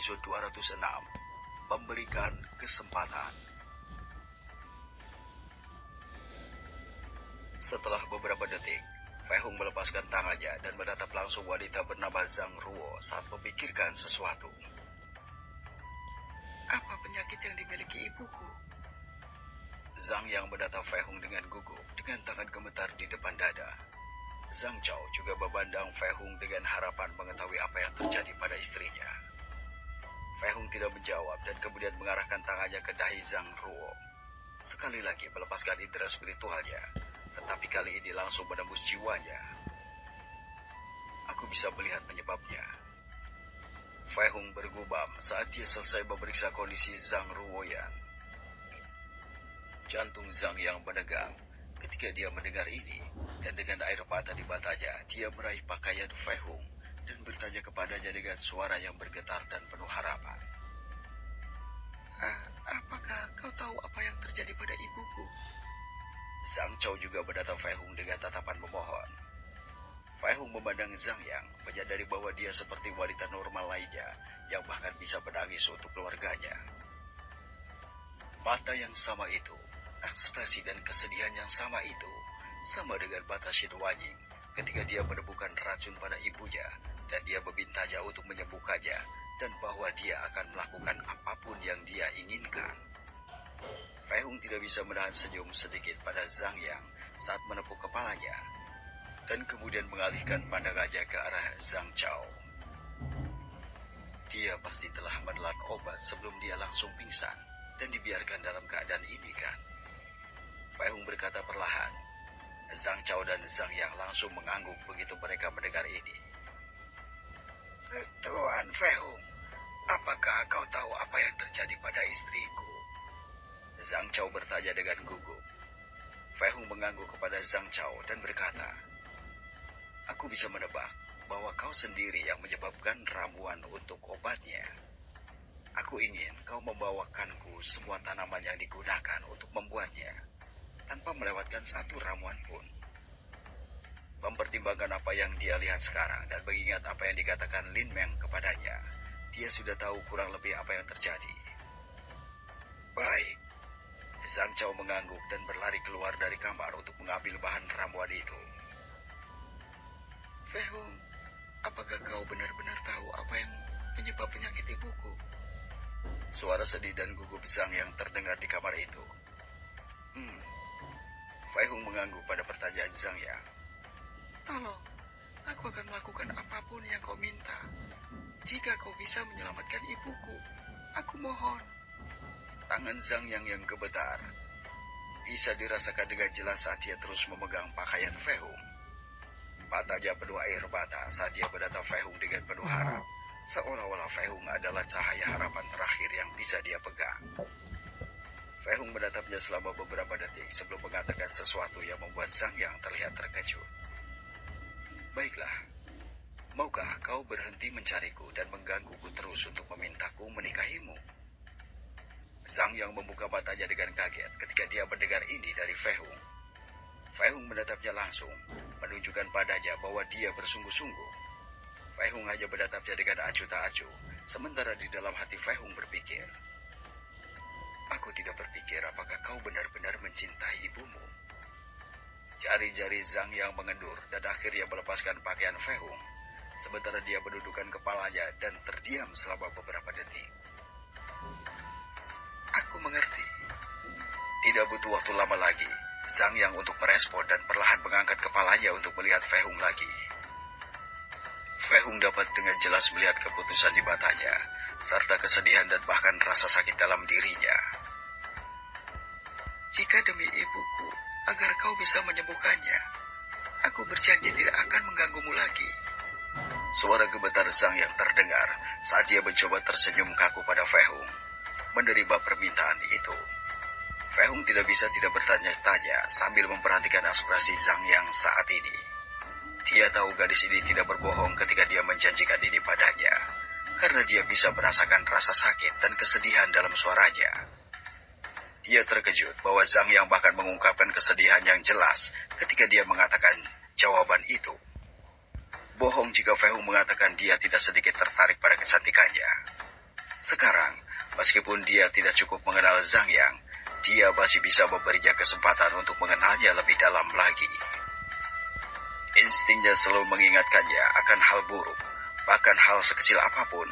episode 206, memberikan kesempatan. Setelah beberapa detik, Fei Hung melepaskan tangannya dan menatap langsung wanita bernama Zhang Ruo saat memikirkan sesuatu. Apa penyakit yang dimiliki ibuku? Zhang yang menatap Fei Hung dengan gugup dengan tangan gemetar di depan dada. Zhang Chao juga memandang Fei Hung dengan harapan mengetahui apa yang terjadi pada istrinya. Fei Hung tidak menjawab dan kemudian mengarahkan tangannya ke dahi Zhang Ruo. Sekali lagi melepaskan indera spiritualnya, tetapi kali ini langsung menembus jiwanya. Aku bisa melihat penyebabnya. Fei Hung bergumam saat dia selesai memeriksa kondisi Zhang Ruoyan. Jantung Zhang yang menegang ketika dia mendengar ini, dan dengan air mata di matanya, dia meraih pakaian Fei Hung dan bertanya kepadanya dengan suara yang bergetar dan penuh harapan. Apakah kau tahu apa yang terjadi pada ibuku? Zhang Chao juga menatap Fei Hung dengan tatapan memohon. Fei Hung memandang Zhang Yang, menyadari bahwa dia seperti wanita normal lainnya yang bahkan bisa menangis untuk keluarganya. Mata yang sama itu, ekspresi dan kesedihan yang sama itu, sama dengan mata Shin Wanying ketika dia menemukan racun pada ibunya dan dia memintanya untuk menyembuhkannya dan bahwa dia akan melakukan apapun yang dia inginkan. Fei Hung tidak bisa menahan senyum sedikit pada Zhang Yang saat menepuk kepalanya dan kemudian mengalihkan pandangannya ke arah Zhang Chao. Dia pasti telah menelan obat sebelum dia langsung pingsan dan dibiarkan dalam keadaan ini kan? Fei Hung berkata perlahan. Zhang Chao dan Zhang Yang langsung mengangguk begitu mereka mendengar ini. Tuan Fei Hung, apakah kau tahu apa yang terjadi pada istriku? Zhang Chao bertanya dengan gugup. Fei Hung mengangguk kepada Zhang Chao dan berkata, aku bisa menebak bahwa kau sendiri yang menyebabkan ramuan untuk obatnya. Aku ingin kau membawakanku semua tanaman yang digunakan untuk membuatnya, tanpa melewatkan satu ramuan pun. Mempertimbangkan apa yang dia lihat sekarang dan mengingat apa yang dikatakan Lin Meng kepadanya, dia sudah tahu kurang lebih apa yang terjadi. Baik. Zhang Chao mengangguk dan berlari keluar dari kamar untuk mengambil bahan ramuan itu. Fei Hung, apakah kau benar-benar tahu apa yang penyebab penyakit ibuku? Suara sedih dan gugup Zhang yang terdengar di kamar itu. Fei Hung mengangguk pada pertanyaan Zhang Yang. Tolong, aku akan melakukan apapun yang kau minta. Jika kau bisa menyelamatkan ibuku, aku mohon. Tangan Zhang Yang gemetar. Bisa dirasakan dengan jelas saat dia terus memegang pakaian Fei Hung. Matanya penuh air mata saat dia menatap Fei Hung dengan penuh harap. Seolah-olah Fei Hung adalah cahaya harapan terakhir yang bisa dia pegang. Fei Hung menatapnya selama beberapa detik sebelum mengatakan sesuatu yang membuat Zhang Yang terlihat terkejut. Baiklah, maukah kau berhenti mencariku dan menggangguku terus untuk memintaku menikahimu? Zhang Yang membuka matanya dengan kaget ketika dia mendengar ini dari Fei Hung. Fei Hung menatapnya langsung, menunjukkan padanya bahwa dia bersungguh-sungguh. Fei Hung hanya menatapnya dengan acuh tak acuh, sementara di dalam hati Fei Hung berpikir, aku tidak berpikir apakah kau benar-benar mencintai ibumu. Jari-jari Zhang Yang mengendur dan akhirnya melepaskan pakaian Fei Hung, sementara dia menundukkan kepalanya dan terdiam selama beberapa detik. Aku mengerti. Tidak butuh waktu lama lagi, Zhang Yang untuk merespon dan perlahan mengangkat kepalanya untuk melihat Fei Hung lagi. Fei Hung dapat dengan jelas melihat keputusan di matanya, serta kesedihan dan bahkan rasa sakit dalam dirinya. Jika demi ibuku, agar kau bisa menyembuhkannya, aku berjanji tidak akan mengganggumu lagi. Suara gemetar Zhang yang terdengar saat dia mencoba tersenyum kaku pada Fei Hung, menerima permintaan itu. Fei Hung tidak bisa tidak bertanya-tanya sambil memperhatikan ekspresi Zhang Yang saat ini. Dia tahu gadis ini tidak berbohong ketika dia menjanjikan ini padanya, karena dia bisa merasakan rasa sakit dan kesedihan dalam suaranya. Dia terkejut bahwa Zhang Yang bahkan mengungkapkan kesedihan yang jelas ketika dia mengatakan jawaban itu. Bohong jika Fei Hung mengatakan dia tidak sedikit tertarik pada kecantikannya. Sekarang, meskipun dia tidak cukup mengenal Zhang Yang, dia masih bisa memberinya kesempatan untuk mengenalnya lebih dalam lagi. Instingnya selalu mengingatkannya akan hal buruk, bahkan hal sekecil apapun.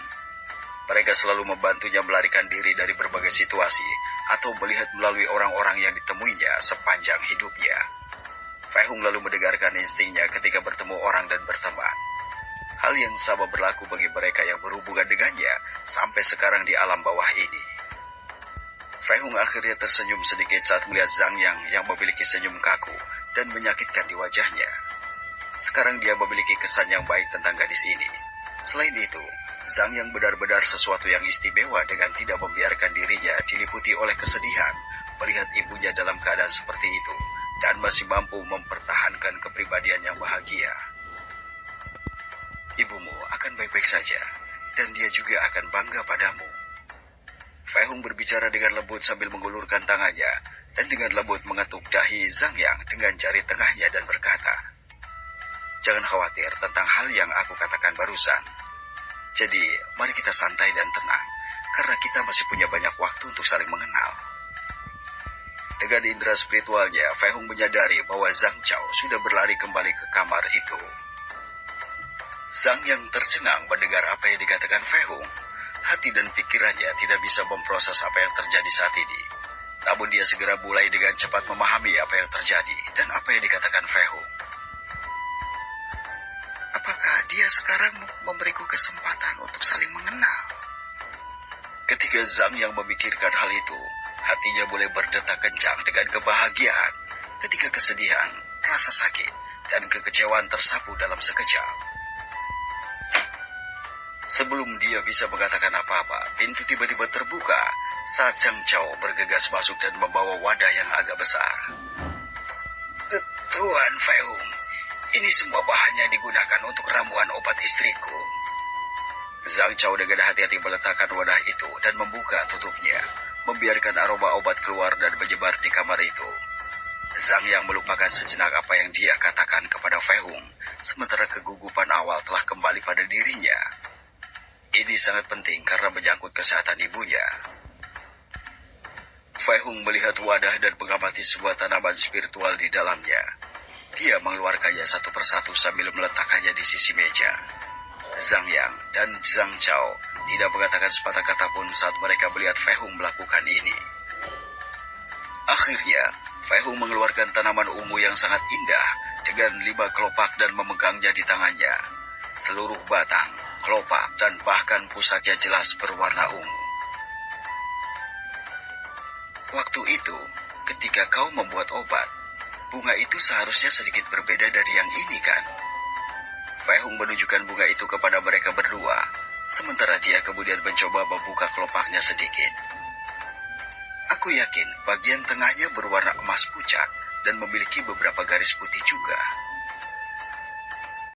Mereka selalu membantunya melarikan diri dari berbagai situasi atau melihat melalui orang-orang yang ditemuinya sepanjang hidupnya. Fei Hung lalu mendengarkan instingnya ketika bertemu orang dan berteman. Hal yang sama berlaku bagi mereka yang berhubungan dengannya sampai sekarang di alam bawah ini. Fei Hung akhirnya tersenyum sedikit saat melihat Zhang yang memiliki senyum kaku dan menyakitkan di wajahnya. Sekarang dia memiliki kesan yang baik tentang gadis ini. Selain itu, Zhang yang benar-benar sesuatu yang istimewa dengan tidak membiarkan dirinya diliputi oleh kesedihan melihat ibunya dalam keadaan seperti itu dan masih mampu mempertahankan kepribadian yang bahagia. Ibumu akan baik-baik saja dan dia juga akan bangga padamu. Fei Hung berbicara dengan lembut sambil mengulurkan tangannya dan dengan lembut mengetuk dahi Zhang Yang dengan jari tengahnya dan berkata, "Jangan khawatir tentang hal yang aku katakan barusan. Jadi, mari kita santai dan tenang, karena kita masih punya banyak waktu untuk saling mengenal." Dengan indera spiritualnya, Fei Hung menyadari bahwa Zhang Chao sudah berlari kembali ke kamar itu. Zhang yang tercengang mendengar apa yang dikatakan Fei Hung. Hati dan pikirannya tidak bisa memproses apa yang terjadi saat ini. Namun dia segera mulai dengan cepat memahami apa yang terjadi dan apa yang dikatakan Fei Hung. Apakah dia sekarang memberiku kesempatan untuk saling mengenal? Ketika Zhang yang memikirkan hal itu, hatinya mulai berdetak kencang dengan kebahagiaan ketika kesedihan, rasa sakit, dan kekecewaan tersapu dalam sekejap. Sebelum dia bisa mengatakan apa-apa, pintu tiba-tiba terbuka saat Zhang Chao bergegas masuk dan membawa wadah yang agak besar. Tuan Fei Hung, ini semua bahannya digunakan untuk ramuan obat istriku. Zhang Chao dengan hati-hati meletakkan wadah itu dan membuka tutupnya, membiarkan aroma obat keluar dan menyebar di kamar itu. Zhang yang melupakan sejenak apa yang dia katakan kepada Fei Hung, sementara kegugupan awal telah kembali pada dirinya. Ini sangat penting karena menyangkut kesehatan ibunya. Fei Hung melihat wadah dan mengamati sebuah tanaman spiritual di dalamnya. Dia mengeluarkannya satu persatu sambil meletakkannya di sisi meja. Zhang Yang dan Zhang Chao tidak mengatakan sepatah kata pun saat mereka melihat Fei Hung melakukan ini. Akhirnya, Fei Hung mengeluarkan tanaman ungu yang sangat indah dengan 5 kelopak dan memegangnya di tangannya. Seluruh batang, kelopak, dan bahkan pusatnya jelas berwarna ungu. Waktu itu, ketika kau membuat obat, bunga itu seharusnya sedikit berbeda dari yang ini, kan? Fei Hung menunjukkan bunga itu kepada mereka berdua, sementara dia kemudian mencoba membuka kelopaknya sedikit. Aku yakin bagian tengahnya berwarna emas pucat dan memiliki beberapa garis putih juga.